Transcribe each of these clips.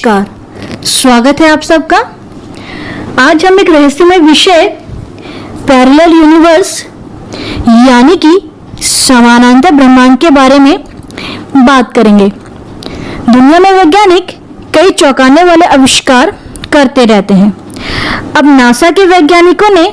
नमस्कार, स्वागत है आप सबका। आज हम एक रहस्यमय विषय पैरेलल यूनिवर्स यानी कि समानांतर ब्रह्मांड के बारे में बात करेंगे। दुनिया में वैज्ञानिक कई चौंकाने वाले आविष्कार करते रहते हैं। अब नासा के वैज्ञानिकों ने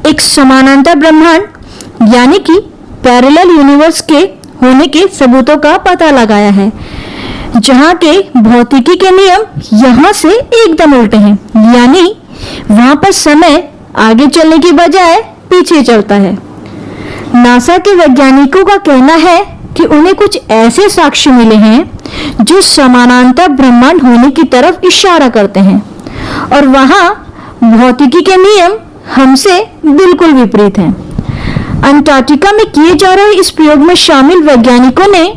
एक समानांतर ब्रह्मांड यानी कि पैरेलल यूनिवर्स के होने के सबूतों का पता लगाया है, जहां के भौतिकी के नियम यहां से एकदम उल्टे हैं, यानी वहां पर समय आगे चलने की बजाय पीछे चलता है। नासा के वैज्ञानिकों का कहना है कि उन्हें कुछ ऐसे साक्ष्य मिले हैं जो समानांतर ब्रह्मांड होने की तरफ इशारा करते हैं, और वहां भौतिकी के नियम हमसे बिल्कुल विपरीत हैं। अंटार्कटिका में किए जा रहे इस प्रयोग में शामिल वैज्ञानिकों ने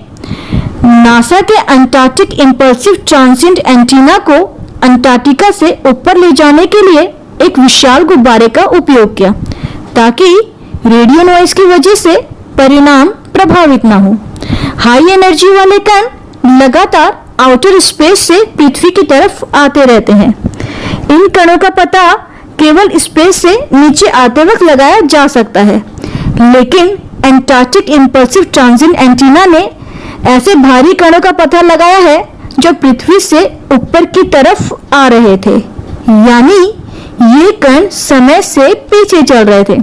नासा के अंटार्कटिक इंपल्सिव ट्रांसिएंट एंटीना को अंटार्कटिका से ऊपर ले जाने के लिए एक विशाल गुब्बारे का उपयोग किया, ताकि रेडियो नॉइज की वजह से परिणाम प्रभावित ना हो। हाई एनर्जी वाले कण लगातार आउटर स्पेस से पृथ्वी की तरफ आते रहते हैं। इन कणों का पता केवल स्पेस से नीचे आते वक्त लगाया जा सकता है, लेकिन अंटार्कटिक इंपल्सिव ट्रांसिएंट एंटीना ने ऐसे भारी कणों का पता लगाया है जो पृथ्वी से ऊपर की तरफ आ रहे थे, यानी ये कण समय से पीछे चल रहे थे,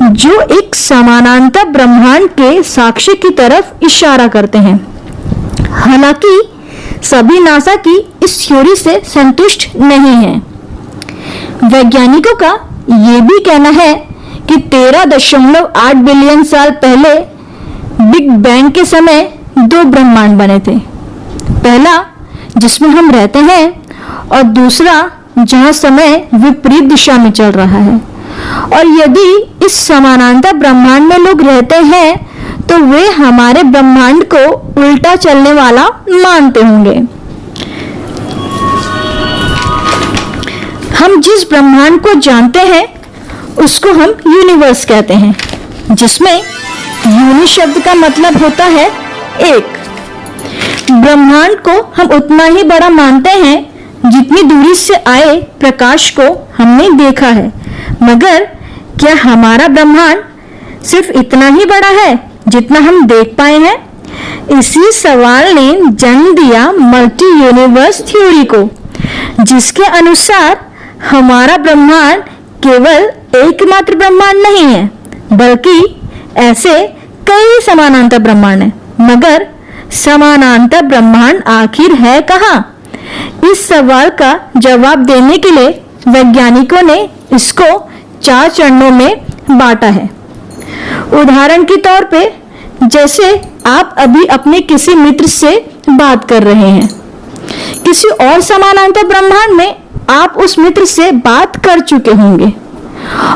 जो एक समानांतर ब्रह्मांड के साक्ष्य की तरफ इशारा करते हैं। हालांकि सभी नासा की इस थ्योरी से संतुष्ट नहीं हैं। वैज्ञानिकों का ये भी कहना है कि 13.8 बिलियन साल पहले बिग बैंग के समय दो ब्रह्मांड बने थे। पहला जिसमें हम रहते हैं, और दूसरा जहां समय विपरीत दिशा में चल रहा है। और यदि इस समानांतर ब्रह्मांड में लोग रहते हैं तो वे हमारे ब्रह्मांड को उल्टा चलने वाला मानते होंगे। हम जिस ब्रह्मांड को जानते हैं उसको हम यूनिवर्स कहते हैं, जिसमें यूनि शब्द का मतलब होता है एक। ब्रह्मांड को हम उतना ही बड़ा मानते हैं जितनी दूरी से आए प्रकाश को हमने देखा है, मगर क्या हमारा ब्रह्मांड सिर्फ इतना ही बड़ा है जितना हम देख पाए हैं? इसी सवाल ने जन्म दिया मल्टी यूनिवर्स थ्योरी को, जिसके अनुसार हमारा ब्रह्मांड केवल एकमात्र ब्रह्मांड नहीं है, बल्कि ऐसे कई समानांतर ब्रह्मांड हैं। मगर समानांतर ब्रह्मांड आखिर है कहाँ? इस सवाल का जवाब देने के लिए वैज्ञानिकों ने इसको 4 चरणों में बांटा है। उदाहरण के तौर पे, जैसे आप अभी अपने किसी मित्र से बात कर रहे हैं, किसी और समानांतर ब्रह्मांड में आप उस मित्र से बात कर चुके होंगे,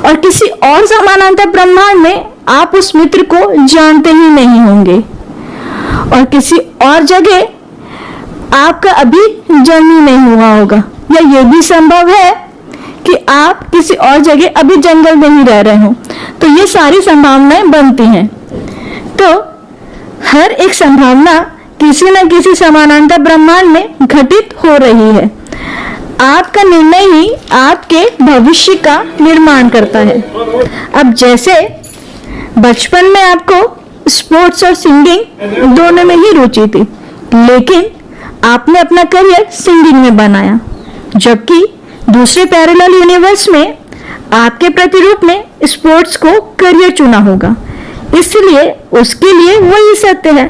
और किसी और समानांतर ब्रह्मांड में आप उस मित्र को जानते ही नहीं होंगे, और किसी और जगह आपका अभी जन्म ही नहीं हुआ होगा, या ये भी संभव है कि आप किसी और जगह अभी जंगल में ही रह रहे हो। तो ये सारी संभावनाएं बनती हैं। तो हर एक संभावना किसी न किसी समानांतर ब्रह्मांड में घटित हो रही है। आपका निर्णय ही आपके भविष्य का निर्माण करता है। अब जैसे बचपन में आपको स्पोर्ट्स और सिंगिंग दोनों में ही रुचि थी, लेकिन आपने अपना करियर सिंगिंग में बनाया, जबकि दूसरे पैरेलल यूनिवर्स में आपके प्रतिरूप ने स्पोर्ट्स को करियर चुना होगा, इसलिए उसके लिए वही सत्य है।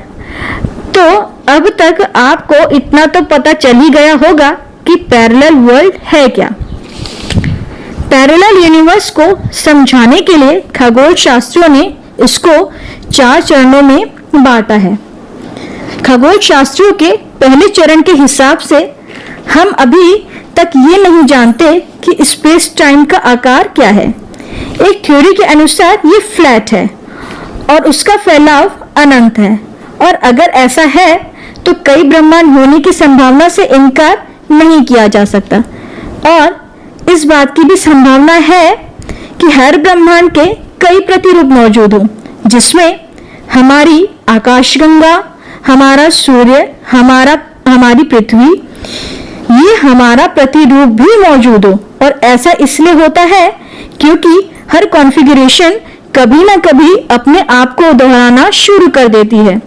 तो अब तक आपको इतना तो पता चल ही गया होगा कि पैरेलल वर्ल्ड है क्या। पैरेलल यूनिवर्स को समझाने के लिए खगोल शास्त्रियों ने इसको 4 चरणों में बांटा है। खगोल शास्त्रियों के पहले चरण के हिसाब से हम अभी तक ये नहीं जानते कि स्पेस टाइम का आकार क्या है। एक थ्योरी के अनुसार ये फ्लैट है और उसका फैलाव अनंत है, और अगर ऐसा है तो कई ब्रह्मांड होने की संभावना से इनकार नहीं किया जा सकता। और इस बात की भी संभावना है कि हर ब्रह्मांड के कई प्रतिरूप मौजूद हों, जिसमें हमारी आकाशगंगा, हमारा सूर्य, हमारी पृथ्वी ये हमारा प्रतिरूप भी मौजूद हो। और ऐसा इसलिए होता है क्योंकि हर कॉन्फ़िगरेशन कभी ना कभी अपने आप को दोहराना शुरू कर देती है।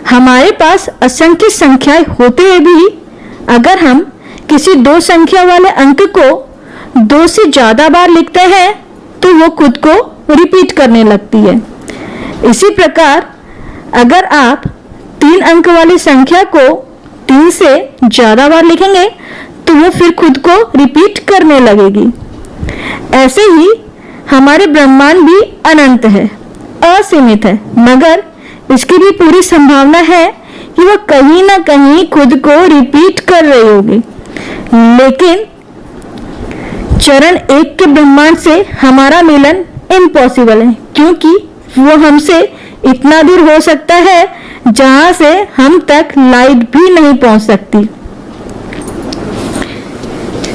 हमारे पास असंख्य संख्याएं होते हुए भी अगर हम किसी दो संख्या वाले अंक को 2 से ज्यादा बार लिखते हैं तो वो खुद को रिपीट करने लगती है। इसी प्रकार अगर आप 3 अंक वाली संख्या को 3 से ज्यादा बार लिखेंगे तो वो फिर खुद को रिपीट करने लगेगी। ऐसे ही हमारे ब्रह्मांड भी अनंत है, असीमित है, मगर इसकी भी पूरी संभावना है कि वह कहीं ना कहीं खुद को रिपीट कर रही होगी। लेकिन चरण 1 के ब्रह्मांड से हमारा मिलन इम्पॉसिबल है, क्योंकि वो हमसे इतना दूर हो सकता है जहां से हम तक लाइट भी नहीं पहुंच सकती।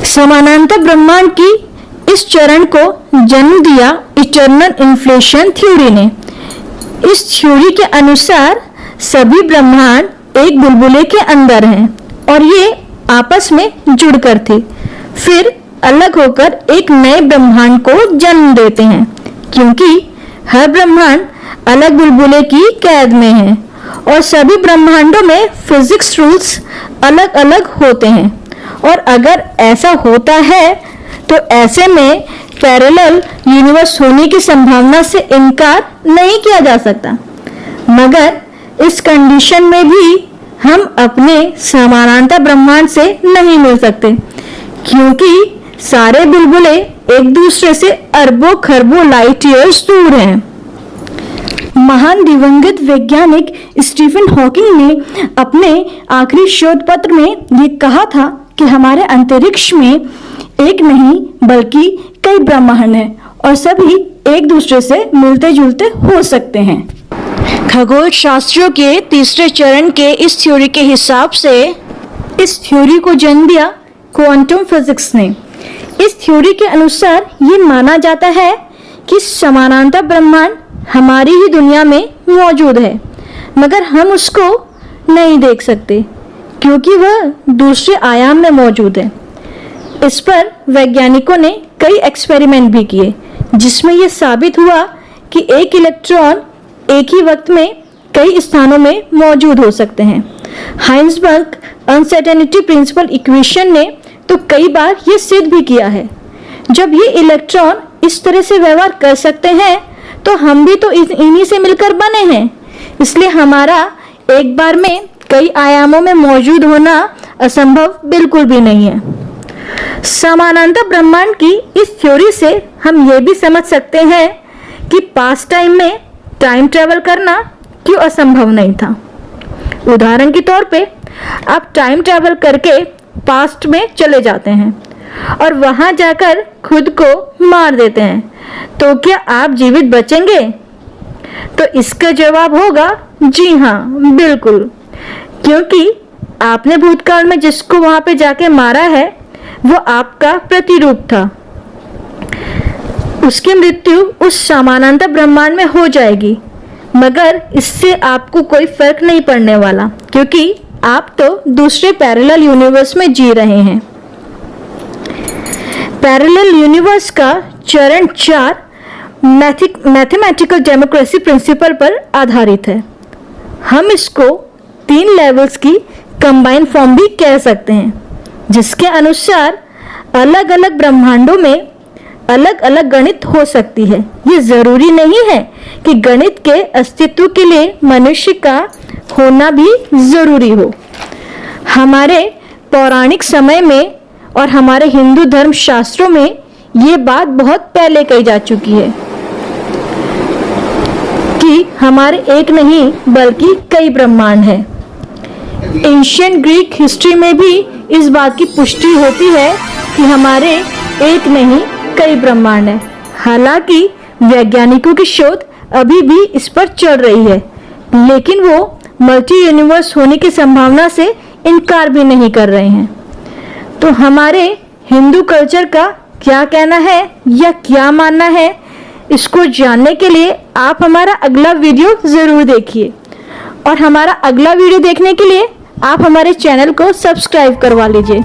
समानांतर ब्रह्मांड की इस चरण को जन्म दिया इटर्नल इन्फ्लेशन थ्योरी ने। इस थ्योरी के अनुसार सभी ब्रह्मांड एक बुलबुले के अंदर हैं और ये आपस में जुड़कर थे, फिर अलग होकर एक नए ब्रह्मांड को जन्म देते हैं, क्योंकि हर ब्रह्मांड अलग बुलबुले की कैद में है और सभी ब्रह्मांडों में फिजिक्स रूल्स अलग अलग होते हैं। और अगर ऐसा होता है तो ऐसे में पैरेलल यूनिवर्स होने की संभावना से इनकार नहीं किया जा सकता। मगर इस कंडीशन में भी हम अपने समानांतर ब्रह्मांड से नहीं मिल सकते, क्योंकि सारे बुलबुले एक दूसरे से अरबों खरबों लाइट ईयर्स दूर हैं। महान दिवंगत वैज्ञानिक स्टीफन हॉकिंग ने अपने आखिरी शोध पत्र में ये कहा था कि हमारे अंतरिक्ष में एक नहीं बल्कि कई ब्रह्मांड हैं और सभी एक दूसरे से मिलते जुलते हो सकते हैं। खगोल शास्त्रियों के तीसरे चरण के इस थ्योरी के हिसाब से इस थ्योरी को जन्म दिया क्वांटम फिजिक्स ने। इस थ्योरी के अनुसार ये माना जाता है कि समानांतर ब्रह्मांड हमारी ही दुनिया में मौजूद है, मगर हम उसको नहीं देख सकते क्योंकि वह दूसरे आयाम में मौजूद है। इस पर वैज्ञानिकों ने कई एक्सपेरिमेंट भी किए, जिसमें यह साबित हुआ कि एक इलेक्ट्रॉन एक ही वक्त में कई स्थानों में मौजूद हो सकते हैं। हाइंसबर्ग अनसर्टेनिटी प्रिंसिपल इक्वेशन ने तो कई बार यह सिद्ध भी किया है। जब ये इलेक्ट्रॉन इस तरह से व्यवहार कर सकते हैं तो हम भी तो इन्हीं से मिलकर बने हैं, इसलिए हमारा एक बार में कई आयामों में मौजूद होना असंभव बिल्कुल भी नहीं है। समानांतर ब्रह्मांड की इस थ्योरी से हम ये भी समझ सकते हैं कि पास्ट टाइम में टाइम ट्रेवल करना क्यों असंभव नहीं था। उदाहरण के तौर पे आप टाइम ट्रेवल करके पास्ट में चले जाते हैं और वहां जाकर खुद को मार देते हैं, तो क्या आप जीवित बचेंगे? तो इसका जवाब होगा जी हाँ, बिल्कुल, क्योंकि आपने भूतकाल में जिसको वहां पे जाके मारा है वो आपका प्रतिरूप था। उसकी मृत्यु उस समानांतर ब्रह्मांड में हो जाएगी, मगर इससे आपको कोई फर्क नहीं पड़ने वाला, क्योंकि आप तो दूसरे पैरेलल यूनिवर्स में जी रहे हैं। पैरेलल यूनिवर्स का चरण 4 मैथमेटिकल डेमोक्रेसी प्रिंसिपल पर आधारित है। हम इसको 3 लेवल्स की कंबाइन फॉर्म भी कह सकते हैं, जिसके अनुसार अलग अलग ब्रह्मांडों में अलग अलग गणित हो सकती है। ये जरूरी नहीं है कि गणित के अस्तित्व के लिए मनुष्य का होना भी जरूरी हो। हमारे पौराणिक समय में और हमारे हिंदू धर्म शास्त्रों में ये बात बहुत पहले कही जा चुकी है कि हमारे एक नहीं बल्कि कई ब्रह्मांड हैं। एंशिएंट ग्रीक हिस्ट्री में भी इस बात की पुष्टि होती है कि हमारे एक नहीं कई ब्रह्मांड हैं। हालांकि वैज्ञानिकों की शोध अभी भी इस पर चल रही है, लेकिन वो मल्टी यूनिवर्स होने की संभावना से इनकार भी नहीं कर रहे हैं। तो हमारे हिंदू कल्चर का क्या कहना है या क्या मानना है, इसको जानने के लिए आप हमारा अगला वीडियो ज़रूर देखिए, और हमारा अगला वीडियो देखने के लिए आप हमारे चैनल को सब्सक्राइब करवा लीजिए।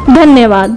धन्यवाद।